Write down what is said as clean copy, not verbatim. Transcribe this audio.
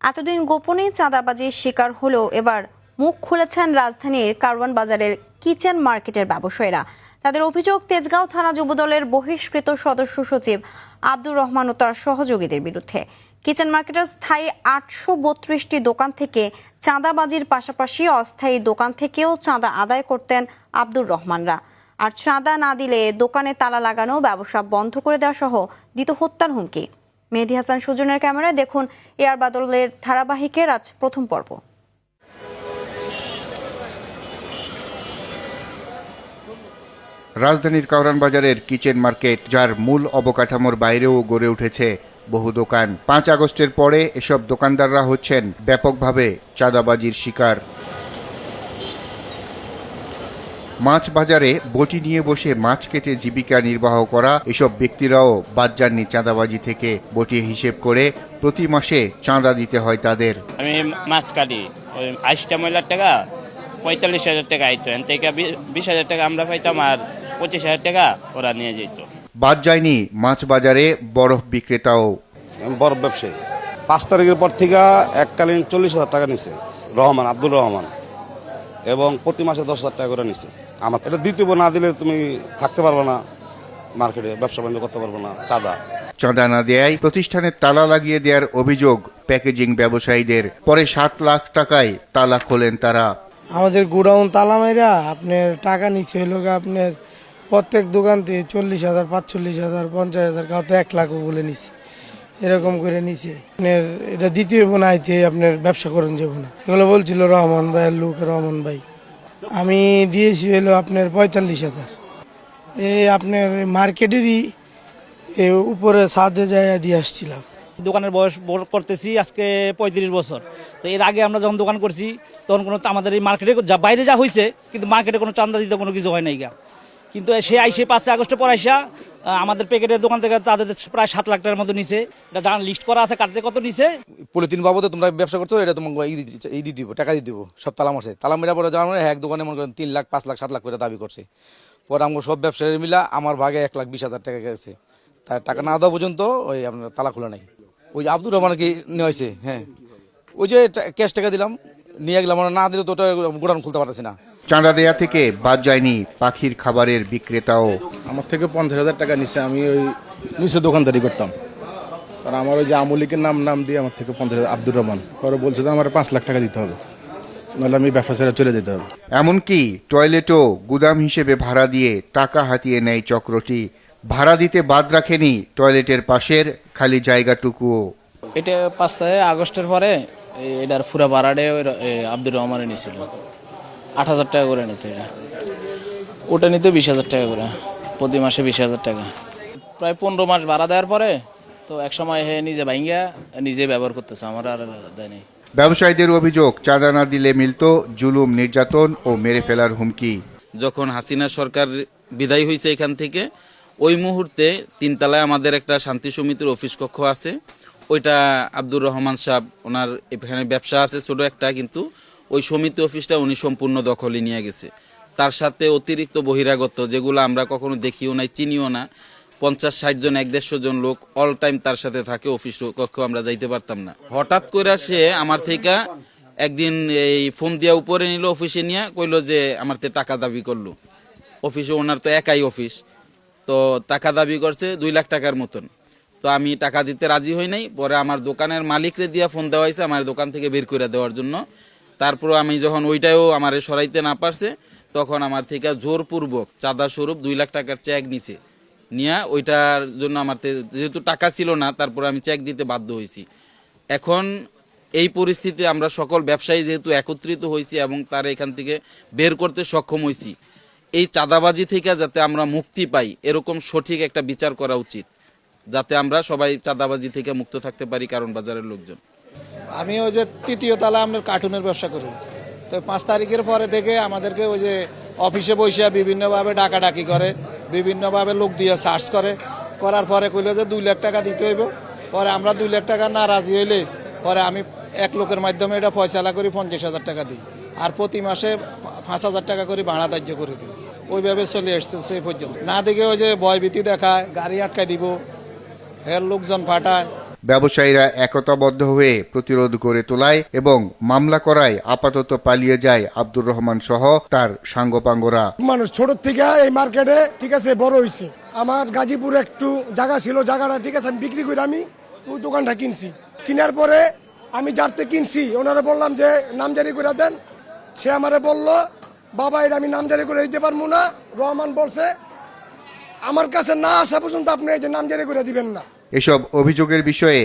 এতদিন গোপনে চাঁদাবাজির শিকার হলেও এবার মুখ খুলেছেন রাজধানীর কারওয়ান বাজারের কিচেন মার্কেটের ব্যবসায়ীরা। তাদের অভিযোগ, তেজগাঁও থানা যুবদলের বহিষ্কৃত সদস্য সচিব আব্দুর রহমান ও তার সহযোগীদের বিরুদ্ধে। কিচেন মার্কেটের স্থায়ী 832টি দোকান থেকে চাঁদাবাজির পাশাপাশি অস্থায়ী দোকান থেকেও চাঁদা আদায় করতেন আব্দুর রহমানরা। আর চাঁদা না দিলে দোকানে তালা লাগানো, ব্যবসা বন্ধ করে দেওয়া সহ দিত হত্যার হুমকি। মেহেদী হাসান সুজনের ক্যামেরায় দেখুন এয়ার বাদলের ধারাবাহিকের আজ প্রথম পর্ব। রাজধানীর কারওয়ান বাজারের কিচেন মার্কেট, যার মূল অবকাঠামোর বাইরেও গড়ে উঠেছে বহু দোকান। 5 আগস্টের পরে এসব দোকানদাররা হচ্ছেন ব্যাপকভাবে চাঁদাবাজির শিকার। মাছ বাজারে বটি নিয়ে বসে মাছ কেটে জীবিকা নির্বাহ করা এসব ব্যক্তিরাও বাদ যাননি চাঁদাবাজি থেকে। বটি হিসেব করে প্রতি মাসে চাঁদা দিতে হয় তাদের। আমি মাছ কাটি, ওই 80 মহিলার টাকা 45,000 টাকা আইতো, এন থেকে 20,000 টাকা আমরা পাইতাম, আর 25,000 টাকা ওরা নিয়ে যেত। বাদ যায়নি মাছ বাজারে বরফ বিক্রেতাও। বরফ ব্যবসায়ী 5 তারিখের পর থেকে এককালীন 40,000 টাকা নিছে রহমান, আব্দুর রহমান, এবং প্রতি মাসে 10,000 টাকা করে নিছে। আমার এটা দিতে না দিলে তুমি থাকতে পারবে না, মার্কেটে ব্যবসা বাণিজ্য করতে পারবে না। চাঁদা না দেয়ায় প্রতিষ্ঠানের তালা লাগিয়ে দেওয়ার অভিযোগ প্যাকেজিং ব্যবসায়ীদের। পরে 7 লাখ টাকায় তালা খোলেন তারা। আমাদের গোডাউন তালা মাইরা আপনার টাকা নিচ্ছে হইল আপনার প্রত্যেক দোকান থেকে 40,000, 45,000, 50,000, কাউ তো 1 লাখও বলে নিচ্ছে, এরকম করে নিচ্ছে। আপনার এটা দ্বিতীয় বোন আইতে আপনার ব্যবসা করেন যাব না, এগুলো বলছিল রহমান ভাইয়ের লোক। রহমান ভাই আমি দিয়েছি হলো আপনার 45,000। এই আপনার মার্কেটেরই উপরে ছাদে যায় দিয়ে আসছিলাম। দোকানের বয়স করতেছি আজকে 35 বছর। তো এর আগে আমরা যখন দোকান করছি তখন কোনো আমাদের এই মার্কেটে বাইরে যা হয়েছে, কিন্তু মার্কেটে কোনো চাঁদা দিতে কোনো কিছু হয় নাই গা। কিন্তু সে আইসে 5 আগস্টের পর আইসা আমাদের প্যাকেটের দোকান থেকে তাদের প্রায় 7 লাখ টাকার মতো নিচে। এটা যার লিস্ট করা আছে কাটতে কত নিচে। পলিথিন বাবদে তোমরা ব্যবসা করছো, এটা তোমাকে এই দিয়ে দিব, টাকা দিয়ে দিব। সব তালা মারছে, তালা মেরা পরে যাওয়ার মানে এক দোকানে মনে করেন 3 লাখ, 5 লাখ, 7 লাখ করে দাবি করছে। পরে আমরা সব ব্যবসায়ী মিলা আমার ভাগে 1,20,000 টাকা গেছে। তার টাকা না দেওয়া পর্যন্ত ওই আপনার তালা খোলা নাই। ওই যে আব্দুর রহমান কি নেওয়া হয়েছে, হ্যাঁ, ওই যে ক্যাশ টাকা দিলাম, নিয়ে গেলাম, না দিলে তো ওটা গোডাউন খুলতে পারতেছি না। চাঁদা দেয়া থেকে বাদ যায়নি পাখির খাবারের বিক্রেতাও। আমার থেকে 50,000 টাকা নিচ্ছে। আমি ওই নিচে দোকানদারি করতাম, কারণ আমার ওই যে আমলিকের নাম দিয়ে আমার থেকে 50,000, আব্দুর রহমান, পরে বলছে যে আমার 5 লাখ টাকা দিতে হবে, নাহলে আমি ব্যবসা ছেড়ে চলে যেতে হবে। এমনকি টয়লেটও গুদাম হিসেবে ভাড়া দিয়ে টাকা হাতিয়ে নেয় চক্রটি। ভাড়া দিতে বাদ রাখেনি টয়লেটের পাশের খালি জায়গাটুকুও। এটা 5 আগস্টের পরে এটার পুরা ভাড়াটে আব্দুর রহমানে নিয়েছিল 8,000 টাকা করে নিত। ওটা নিত 20,000 টাকা করে, প্রতি মাসে 20,000 টাকা। প্রায় 15 মাস ভাড়া দেওয়ার পরে তো এক সময় নিজে ভাঙ্গা নিজে ব্যবহার করতেছে, আমার আর দেয়নি। ব্যবসায়ীদের অভিযোগ, চাঁদা না দিলে মিলত জুলুম, নির্যাতন ও মেরে ফেলার হুমকি। যখন হাসিনা সরকার বিদায় হয়েছে এখান থেকে, ওই মুহূর্তে 3 তলায় আমাদের একটা শান্তি সমিতির অফিস কক্ষ আছে। ওইটা আব্দুর রহমান সাহেব, ওনার এখানে ব্যবসা আছে ছোট একটা, কিন্তু ওই সমিতি অফিসটা উনি সম্পূর্ণ দখলে নিয়ে গেছে। তার সাথে অতিরিক্ত বহিরাগত, যেগুলো আমরা কখনো দেখিও নাই, চিনিও না, 50-60 জন, 150 জন লোক অল টাইম তার সাথে থাকে। অফিস কক্ষ আমরা যাইতে পারতাম না। হঠাৎ করে সে আমার থেকে একদিন এই ফোন দিয়া উপরে নিল, অফিসে নিয়ে কইলো যে আমার থেকে টাকা দাবি করলো। অফিসে ওনার তো একাই অফিস, তো টাকা দাবি করছে 2 লাখ টাকার মতন। তো আমি টাকা দিতে রাজি হই নাই। পরে আমার দোকানের মালিকরে দিয়া ফোন দেওয়া হয়েছে আমার দোকান থেকে বের করে দেওয়ার জন্য। তারপর আমি যখন ওইটাও আমার সরাইতে না পারছে, তখন আমার থেকে জোরপূর্বক চাঁদা স্বরূপ 2 লাখ টাকার চেক নিছে, নিয়ে ওইটার জন্য আমার যেহেতু টাকা ছিল না, তারপর আমি চেক দিতে বাধ্য হয়েছি। এখন এই পরিস্থিতি আমরা সকল ব্যবসায়ী যেহেতু একত্রিত হয়েছি এবং তার এখান থেকে বের করতে সক্ষম হয়েছি, এই চাঁদাবাজি থেকে যাতে আমরা মুক্তি পাই, এরকম সঠিক একটা বিচার করা উচিত, যাতে আমরা সবাই চাঁদাবাজি থেকে মুক্ত থাকতে পারি কারণ বাজারের লোকজন। আমি ওই যে 3য় তলা আপনার কার্টুনের ব্যবসা করি। তো 5 তারিখের পরে থেকে আমাদেরকে ওই যে অফিসে বসে বিভিন্নভাবে ডাকাডাকি করে, বিভিন্নভাবে লোক দিয়ে সার্চ করার পরে কইলো যে 2 লাখ টাকা দিতে হইব। পরে আমরা 2 লাখ টাকা না রাজি হইলে পরে আমি এক লোকের মাধ্যমে এটা ফয়সালা করি 50,000 টাকা দিই, আর প্রতি মাসে 5,000 টাকা করে ভাড়া ধার্য করে দিই। ওইভাবে চলে আসতেছে এই পর্যন্ত। না দেখে ওই যে ভয়ভীতি দেখায়, গাড়ি আটকায় দিব, লোকজন পাঠায়। ব্যবসায়ীরা একতাবদ্ধ হয়ে প্রতিরোধ গড়ে তোলায় এবং মামলা করায় আপাতত পালিয়ে যায় আব্দুর রহমান সহ তার সাঙ্গপাঙ্গরা। মানুষ ছোট থেকে এই মার্কেটে ঠিক আছে বড় হয়েছে। আমার গাজীপুরে একটু জায়গা ছিল, জায়গাটা ঠিক আছে আমি বিক্রি করে আমি ওই দোকানটা কিনছি। কেনার পরে আমি যারতে কিনছি ওনারা বললাম যে নামজারি করে দেন। সে আমারে বলল বাবা এটা আমি নামজারি করে দিতে পারবো না। রহমান বলছে আমার কাছে না আসা পর্যন্ত আপনি এই যে নামজারি করে দিবেন না। এসব অভিযোগের বিষয়ে